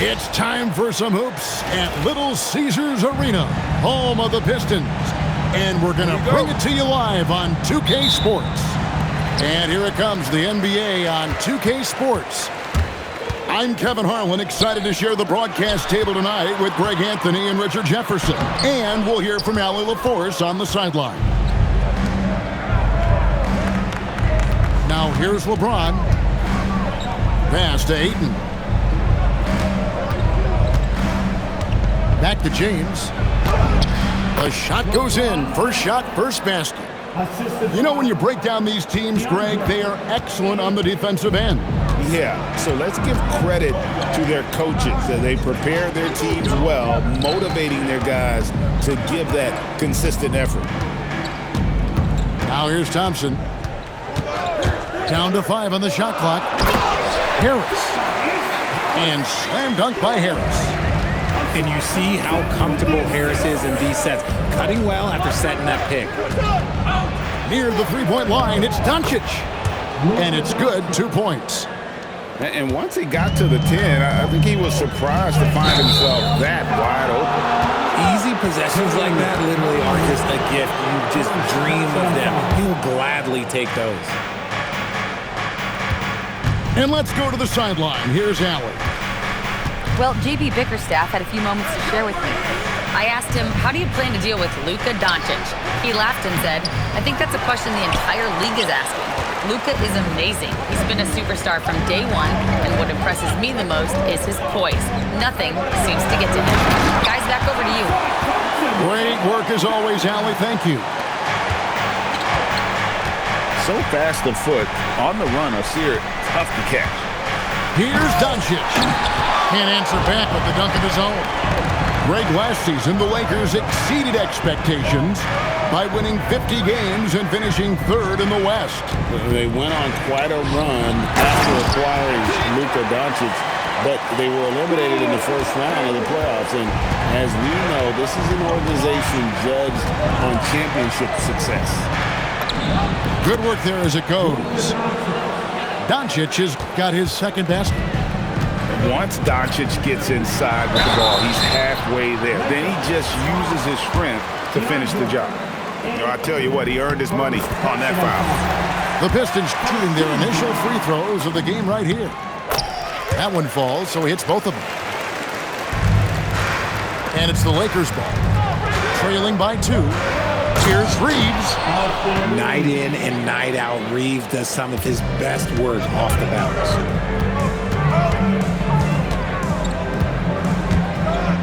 It's time for some hoops at Little Caesars Arena, home of the Pistons. And we're going to bring it to you live on 2K Sports. And here it comes, the NBA on 2K Sports. I'm Kevin Harlan, excited to share the broadcast table tonight with Greg Anthony and Richard Jefferson. And we'll hear from Allie LaForce on the sideline. Now here's LeBron. Pass to Ayton. Back to James. The shot goes in. First shot, first basket. You know, when you break down these teams, Greg, they are excellent on the defensive end. Yeah, so let's give credit to their coaches that they prepare their teams well, motivating their guys to give that consistent effort. Now here's Thompson. Down to 5 on the shot clock. Harris. And slam dunk by Harris. And you see how comfortable Harris is in these sets. Cutting well after setting that pick. Near the three-point line, it's Doncic. And it's good, 2 points. And once he got to the 10, I think he was surprised to find himself that wide open. Easy possessions like that literally are just a gift. You just dream of them. He'll gladly take those. And let's go to the sideline. Here's Allie. Well, JB Bickerstaff had a few moments to share with me. I asked him, how do you plan to deal with Luka Doncic? He laughed and said, I think that's a question the entire league is asking. Luka is amazing. He's been a superstar from day one, and what impresses me the most is his poise. Nothing seems to get to him. Guys, back over to you. Great work as always, Allie. Thank you. So fast of foot, on the run, Asir, tough to catch. Here's Doncic. Can't answer back with the dunk of his own. Greg, last season, the Lakers exceeded expectations by winning 50 games and finishing third in the West. They went on quite a run after acquiring Luka Doncic, but they were eliminated in the first round of the playoffs. And as we know, this is an organization judged on championship success. Good work there as it goes. Doncic has got his second basket. Once Doncic gets inside with the ball, he's halfway there. Then he just uses his strength to finish the job. You know, I tell you what, he earned his money on that foul. The Pistons shooting their initial free throws of the game right here. That one falls, so he hits both of them. And it's the Lakers ball. Trailing by 2. Here's Reeves. Night in and night out, Reeves does some of his best work off the bounce.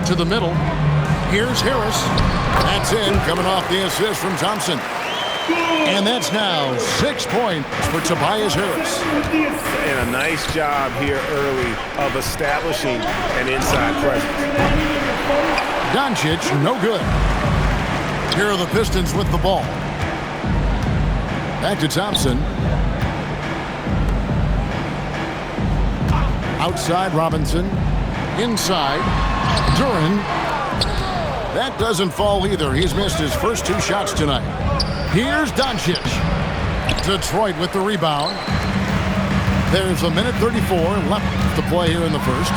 To the middle. Here's Harris. That's in, coming off the assist from Thompson. And that's now 6 points for Tobias Harris. And a nice job here early of establishing an inside presence. Doncic, no good. Here are the Pistons with the ball. Back to Thompson. Outside Robinson. Inside. Duran. That doesn't fall either. He's missed his first 2 shots tonight. Here's Doncic. Detroit with the rebound. There's a minute 34 left to play here in the first.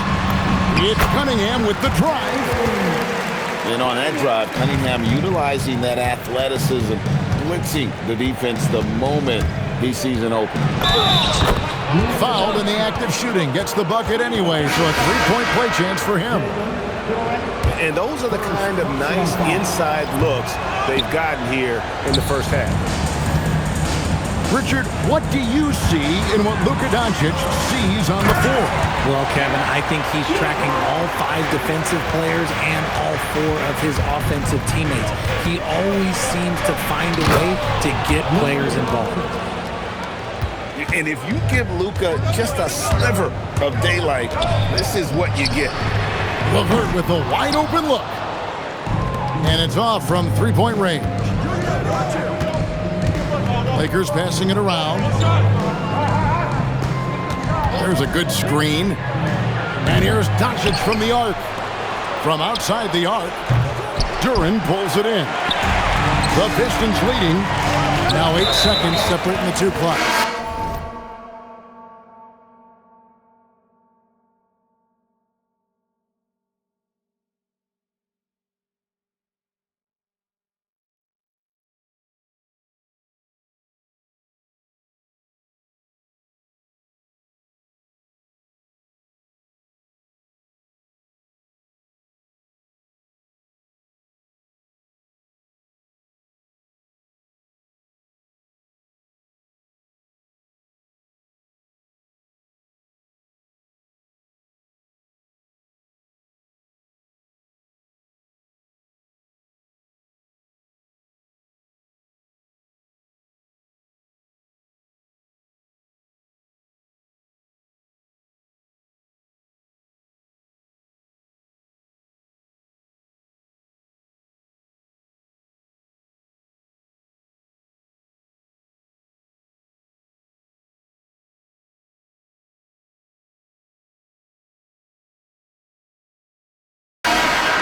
It's Cunningham with the drive. And on that drive, Cunningham utilizing that athleticism, blitzing the defense the moment he sees an opening. Fouled in the act of shooting. Gets the bucket anyway, so a 3-point play chance for him. And those are the kind of nice inside looks they've gotten here in the first half. Richard, what do you see in what Luka Doncic sees on the floor? Well, Kevin, I think he's tracking all 5 defensive players and all 4 of his offensive teammates. He always seems to find a way to get players involved. And if you give Luka just a sliver of daylight, this is what you get. LeVert with a wide open look. And it's off from 3-point range. Lakers passing it around. There's a good screen. And here's Doncic from the arc. From outside the arc, Duran pulls it in. The Pistons leading. Now 8 seconds separating the 2 clocks.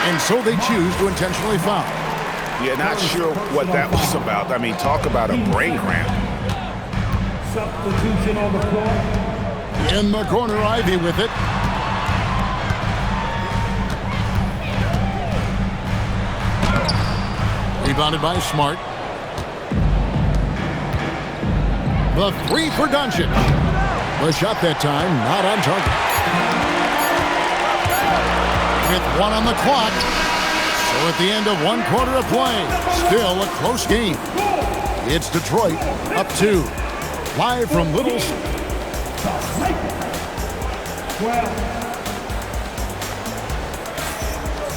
And so they choose to intentionally foul. Yeah, not sure what that was about. I mean, talk about a brain cramp. Substitution on the floor. In the corner, Ivy with it. Rebounded by Smart. The three for Doncic. The shot that time, not on target. With 1 on the clock. So at the end of 1 quarter of play, still a close game. It's Detroit up 2. Live from Little.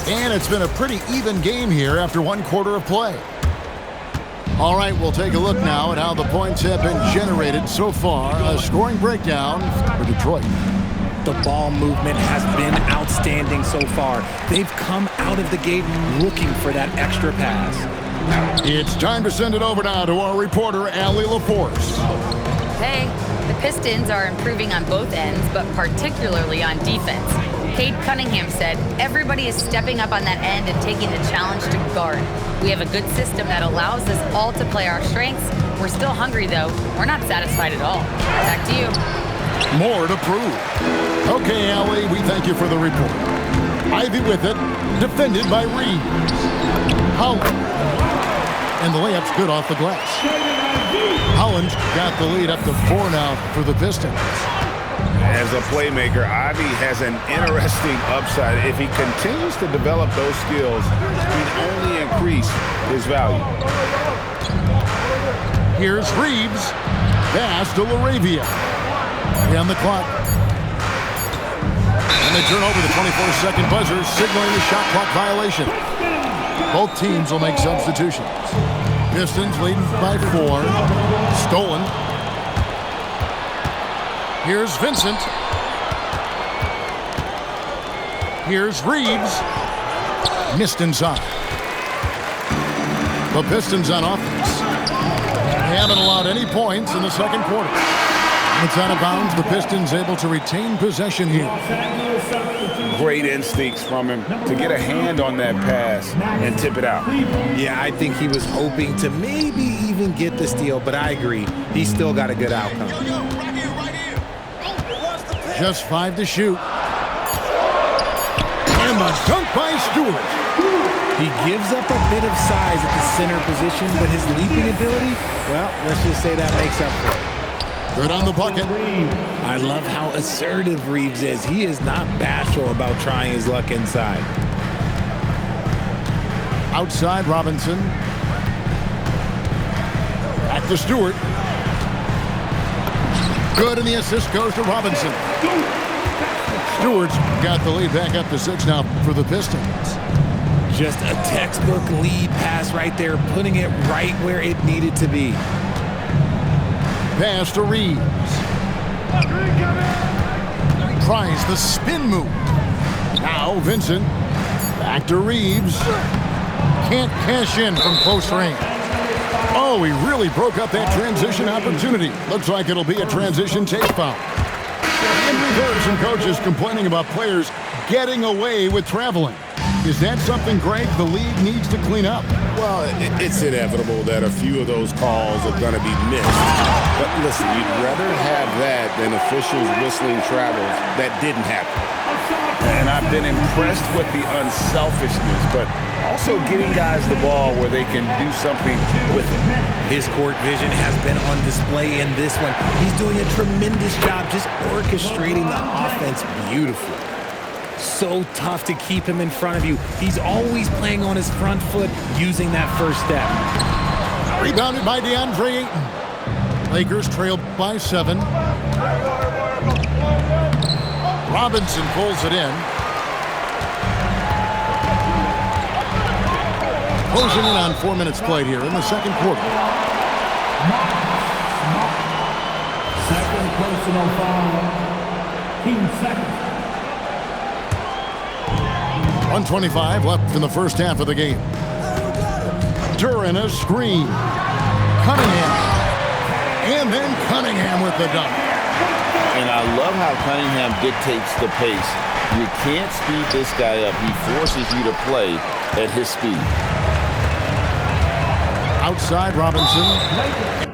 And it's been a pretty even game here after 1 quarter of play. All right, we'll take a look now at how the points have been generated so far. A scoring breakdown for Detroit. The ball movement has been outstanding so far. They've come out of the gate looking for that extra pass. It's time to send it over now to our reporter, Allie LaForce. Hey, the Pistons are improving on both ends, but particularly on defense. Cade Cunningham said, everybody is stepping up on that end and taking the challenge to guard. We have a good system that allows us all to play our strengths. We're still hungry, though. We're not satisfied at all. Back to you. More to prove. Okay, Allie, we thank you for the report. Ivy with it, defended by Reeves. Holland. And the layup's good off the glass. Holland got the lead up to 4 now for the Pistons. As a playmaker, Ivy has an interesting upside. If he continues to develop those skills, he'd only increase his value. Here's Reeves. Pass to LaRavia. On the clock. And they turn over the 24-second buzzer, signaling a shot clock violation. Both teams will make substitutions. Pistons leading by 4. Stolen. Here's Vincent. Here's Reeves. Missed inside. The Pistons on offense. They haven't allowed any points in the second quarter. It's out of bounds. The Pistons able to retain possession here. Great instincts from him to get a hand on that pass and tip it out. Yeah, I think he was hoping to maybe even get the steal, but I agree. He still got a good outcome. Just 5 to shoot. And the dunk by Stewart. He gives up a bit of size at the center position, but his leaping ability, well, let's just say that makes up for it. Good on the bucket. I love how assertive Reeves is. He is not bashful about trying his luck inside. Outside Robinson. Back to Stewart. Good, and the assist goes to Robinson. Stewart's got the lead back up to 6 now for the Pistons. Just a textbook lead pass right there, putting it right where it needed to be. Pass to Reeves. Tries the spin move. Now Vincent. Back to Reeves. Can't cash in from close range. Oh, he really broke up that transition opportunity. Looks like it'll be a transition take foul. And we've heard some coaches complaining about players getting away with traveling. Is that something, Greg, the league needs to clean up? Well, it's inevitable that a few of those calls are going to be missed. But listen, you'd rather have that than officials whistling travels that didn't happen. And I've been impressed with the unselfishness, but also getting guys the ball where they can do something with it. His court vision has been on display in this one. He's doing a tremendous job just orchestrating the offense beautifully. So tough to keep him in front of you. He's always playing on his front foot, using that first step. Rebounded by DeAndre Ayton. Lakers trail by 7. Robinson pulls it in. Closing in on 4 minutes played here in the second quarter. Second personal foul. Team second. 1:25 left in the first half of the game. Duran a screen. Cunningham. And then Cunningham with the dunk. And I love how Cunningham dictates the pace. You can't speed this guy up. He forces you to play at his speed. Outside Robinson.